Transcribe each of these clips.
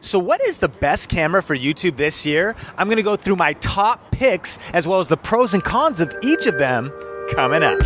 So what is the best camera for YouTube this year? I'm gonna go through my top picks as well as the pros and cons of each of them coming up.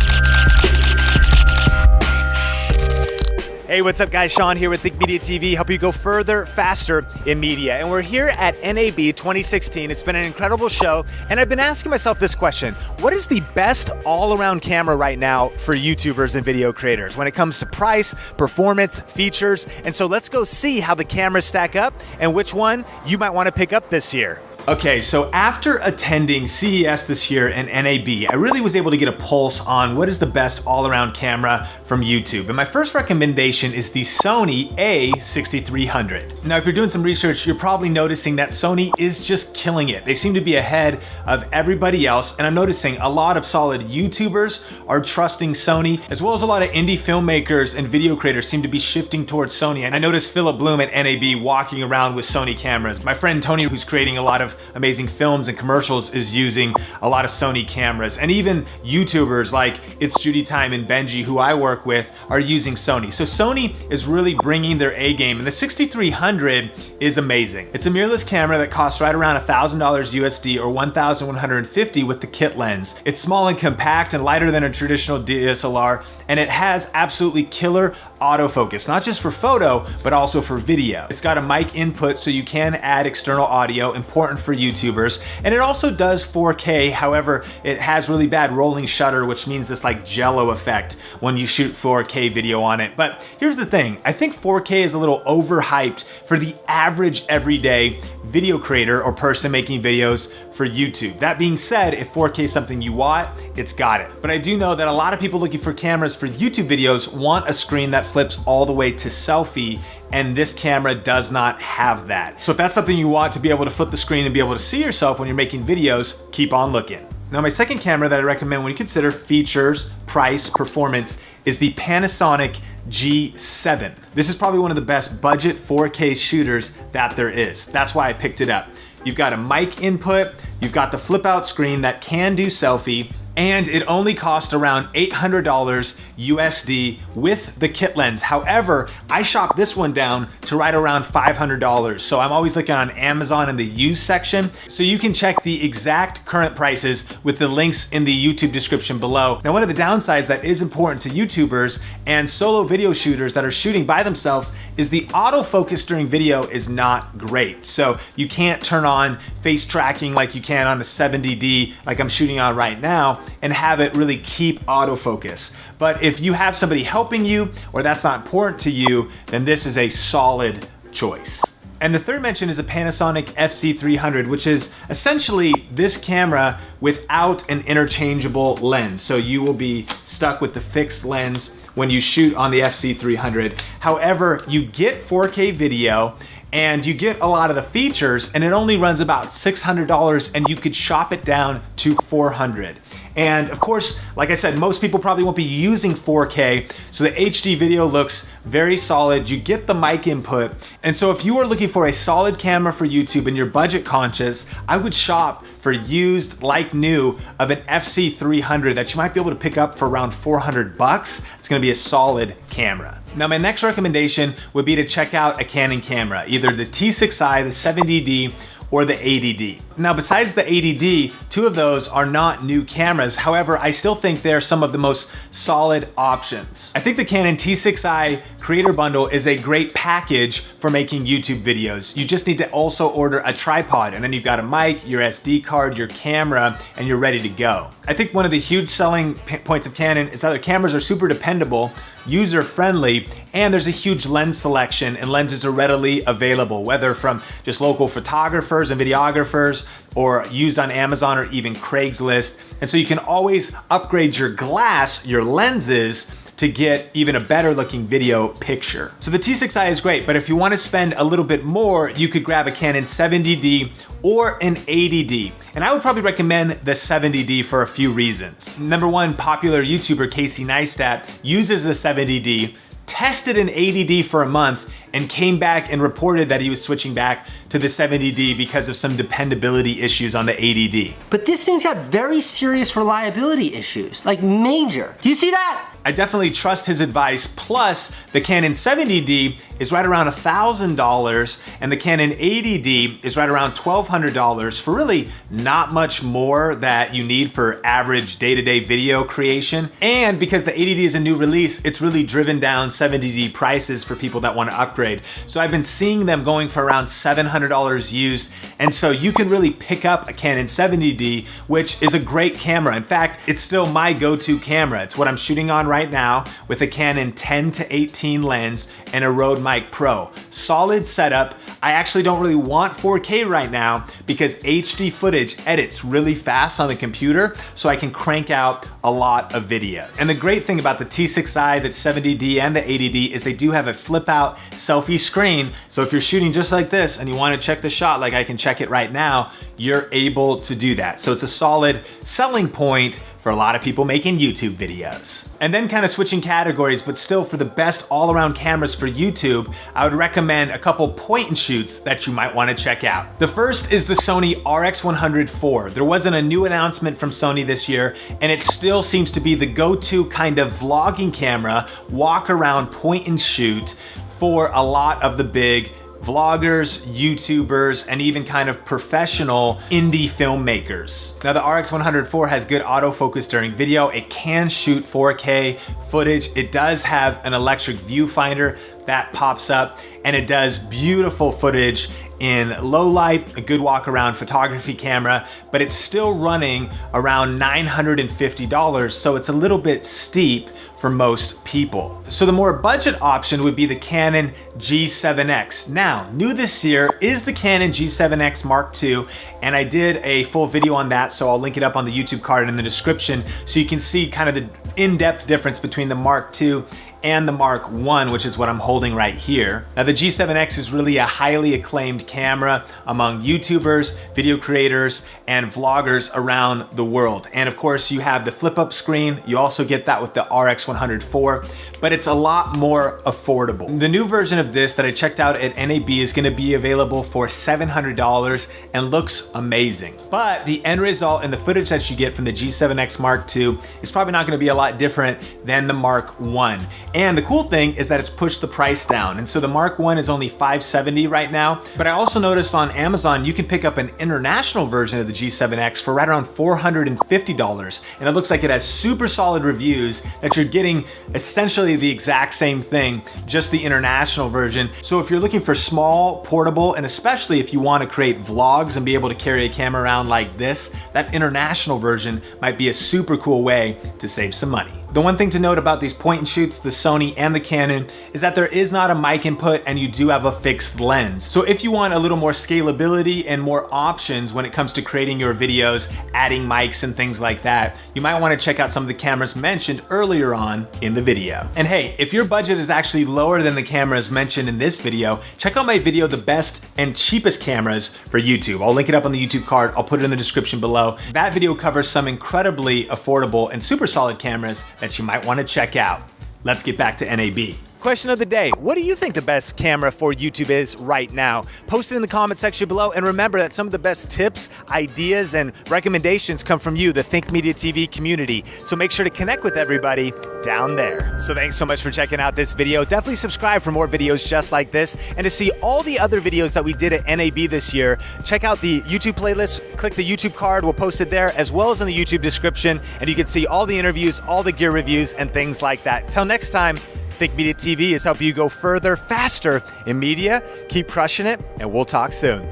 Hey, what's up guys? Sean here with Think Media TV, help you go further, faster in media. And we're here at NAB 2016. It's been an incredible show, and I've been asking myself this question: what is the best all-around camera right now for YouTubers and video creators when it comes to price, performance, features? And so let's go see how the cameras stack up and which one you might want to pick up this year. Okay, so after attending CES this year and NAB, I really was able to get a pulse on what is the best all-around camera from YouTube. And my first recommendation is the Sony A6300. Now, if you're doing some research, you're probably noticing that Sony is just killing it. They seem to be ahead of everybody else, and I'm noticing a lot of solid YouTubers are trusting Sony, as well as a lot of indie filmmakers and video creators seem to be shifting towards Sony. And I noticed Philip Bloom at NAB walking around with Sony cameras. My friend Tony, who's creating a lot of amazing films and commercials, is using a lot of Sony cameras, and even YouTubers like It's Judy Time and Benji, who I work with, are using Sony. So Sony is really bringing their A game, and the 6300 is amazing. It's a mirrorless camera that costs right around $1,000 USD or $1,150 with the kit lens. It's small and compact and lighter than a traditional DSLR, and it has absolutely killer autofocus, not just for photo, but also for video. It's got a mic input so you can add external audio, important for YouTubers, and it also does 4K. However, it has really bad rolling shutter, which means this like jello effect when you shoot 4K video on it. But here's the thing, I think 4K is a little overhyped for the average everyday video creator or person making videos for YouTube. That being said, if 4K is something you want, it's got it. But I do know that a lot of people looking for cameras for YouTube videos want a screen that flips all the way to selfie, and this camera does not have that. So if that's something you want, to be able to flip the screen and be able to see yourself when you're making videos, keep on looking. Now, my second camera that I recommend when you consider features, price, performance is the Panasonic G7. This is probably one of the best budget 4K shooters that there is. That's why I picked it up. You've got a mic input, you've got the flip out screen that can do selfie, and it only cost around $800 USD with the kit lens. However, I shopped this one down to right around $500. So I'm always looking on Amazon in the used section. So you can check the exact current prices with the links in the YouTube description below. Now, one of the downsides that is important to YouTubers and solo video shooters that are shooting by themselves is the autofocus during video is not great. So you can't turn on face tracking like you can on a 70D like I'm shooting on right now and have it really keep autofocus. But if you have somebody helping you or that's not important to you, then this is a solid choice. And the third mention is the Panasonic FC300, which is essentially this camera without an interchangeable lens. So you will be stuck with the fixed lens when you shoot on the FC300. However, you get 4K video and you get a lot of the features, and it only runs about $600, and you could shop it down to $400. And of course, like I said, most people probably won't be using 4K, so the HD video looks very solid. You get the mic input. And so if you are looking for a solid camera for YouTube and you're budget conscious, I would shop for used like new of an FC300 that you might be able to pick up for around 400 bucks. It's gonna be a solid camera. Now, my next recommendation would be to check out a Canon camera, either the T6i, the 70D, or the 80D. Now, besides the 80D, two of those are not new cameras. However, I still think they're some of the most solid options. I think the Canon T6i Creator Bundle is a great package for making YouTube videos. You just need to also order a tripod, and then you've got a mic, your SD card, your camera, and you're ready to go. I think one of the huge selling points of Canon is that their cameras are super dependable, user-friendly, and there's a huge lens selection, and lenses are readily available, whether from just local photographers and videographers or used on Amazon or even Craigslist. And so you can always upgrade your glass, your lenses, to get even a better looking video picture. So the T6i is great, but if you want to spend a little bit more, you could grab a Canon 70D or an 80D. And I would probably recommend the 70D for a few reasons. Number one, popular YouTuber Casey Neistat uses a 70D, tested an 80D for a month, and came back and reported that he was switching back to the 70D because of some dependability issues on the 80D. But this thing's got very serious reliability issues, like major. Do you see that? I definitely trust his advice. Plus, the Canon 70D is right around $1,000 and the Canon 80D is right around $1,200 for really not much more that you need for average day-to-day video creation. And because the 80D is a new release, it's really driven down 70D prices for people that want to upgrade. So I've been seeing them going for around $700 used. And so you can really pick up a Canon 70D, which is a great camera. In fact, it's still my go-to camera. It's what I'm shooting on right now with a Canon 10-18 lens and a Rode Mic Pro. Solid setup. I actually don't really want 4K right now because HD footage edits really fast on the computer, so I can crank out a lot of videos. And the great thing about the T6i, the 70D, and the 80D is they do have a flip out selfie screen. So if you're shooting just like this and you want to check the shot like I can check it right now, you're able to do that. So it's a solid selling point for a lot of people making YouTube videos. And then kind of switching categories, but still for the best all-around cameras for YouTube, I would recommend a couple point and shoots that you might want to check out. The first is the Sony RX100 IV. There wasn't a new announcement from Sony this year, and it still seems to be the go-to kind of vlogging camera, walk around point and shoot for a lot of the big vloggers, YouTubers, and even kind of professional indie filmmakers. Now the RX100 IV has good autofocus during video. It can shoot 4K footage. It does have an electric viewfinder that pops up, and it does beautiful footage in low light, a good walk around photography camera, but it's still running around $950, so it's a little bit steep for most people. So the more budget option would be the Canon G7X. Now, new this year is the Canon G7X Mark II, and I did a full video on that, so I'll link it up on the YouTube card in the description so you can see kind of the in-depth difference between the Mark II and the Mark I, which is what I'm holding right here. Now the G7X is really a highly acclaimed camera among YouTubers, video creators, and vloggers around the world. And of course you have the flip up screen. You also get that with the RX100 IV, but it's a lot more affordable. The new version of this that I checked out at NAB is gonna be available for $700 and looks amazing. But the end result and the footage that you get from the G7X Mark II is probably not gonna be a lot different than the Mark I. And the cool thing is that it's pushed the price down. And so the Mark I is only $570 right now. But I also noticed on Amazon, you can pick up an international version of the G7X for right around $450. And it looks like it has super solid reviews that you're getting essentially the exact same thing, just the international version. So if you're looking for small, portable, and especially if you want to create vlogs and be able to carry a camera around like this, that international version might be a super cool way to save some money. The one thing to note about these point and shoots, the Sony and the Canon, is that there is not a mic input and you do have a fixed lens. So if you want a little more scalability and more options when it comes to creating your videos, adding mics and things like that, you might want to check out some of the cameras mentioned earlier on in the video. And hey, if your budget is actually lower than the cameras mentioned in this video, check out my video, the best and cheapest cameras for YouTube. I'll link it up on the YouTube card. I'll put it in the description below. That video covers some incredibly affordable and super solid cameras that you might want to check out. Let's get back to NAB. Question of the day, what do you think the best camera for YouTube is right now? Post it in the comment section below, and remember that some of the best tips, ideas, and recommendations come from you, the Think Media TV community. So make sure to connect with everybody down there. So thanks so much for checking out this video. Definitely subscribe for more videos just like this, and to see all the other videos that we did at NAB this year, check out the YouTube playlist, click the YouTube card, we'll post it there, as well as in the YouTube description, and you can see all the interviews, all the gear reviews, and things like that. Till next time, Think Media TV is helping you go further, faster in media. Keep crushing it, and we'll talk soon.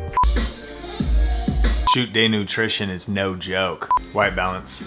Shoot day nutrition is no joke. White balance.